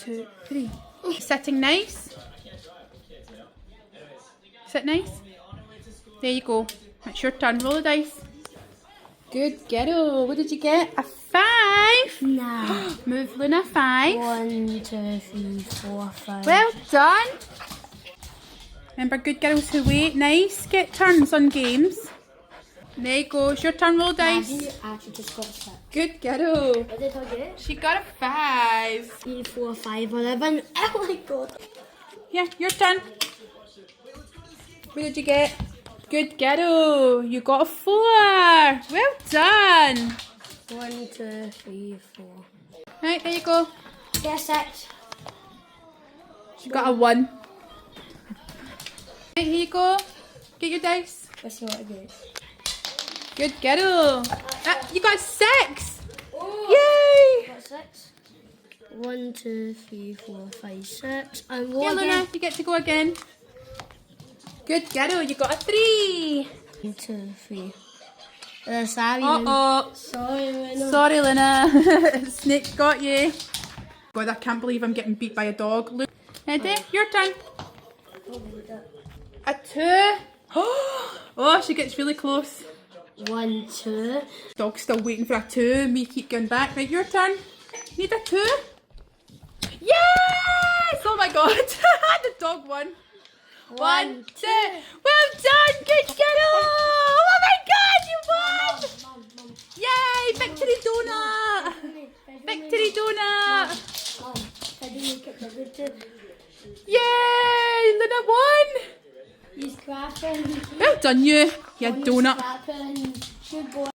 2, 3. Sitting nice. Sit nice. There you go. It's your turn. Roll the dice. Good girl. What did you get? A 5. Nah. Move Luna 5. 1, 2, 3, 4, 5. Well done. Remember, good girls who wait. Nice. Get turns on games. There you go. It's your turn. Roll dice. You actually just got 6. Good girl. What did I get? She got a 5. 3, 4, 5, 11. Oh my god. Yeah, your turn. What did you get? Good girl. You got a 4. Well done. 1, 2, 3, 4. Right, there you go. Get 6. She got a 1. Right, here you go. Get your dice. Let's see what I get. Good girl. You got a 6. Oh. Yay. Got 6. 1, 2, 3, 4, 5, 6. And Yeah, roll Luna, again. you get to go again. Good girl. You got a 3. 1, 2, 3. Sorry. Uh-oh. Sorry, Luna. Sorry, Luna. Snake got you. God, I can't believe I'm getting beat by a dog. Look. Ready? Your turn. A 2. Oh, she gets really close. 1, 2. Dog's still waiting for a 2. Me keep going back. Right, your turn. Need a 2. Yes! Oh my god. The dog won. 1, 2. Well done. Good girl. Oh my god, you won. Yay! Victory donut. Victory donut. Yay! Luna won. He's clapping. Well done, you donut. Clapping. Good boy.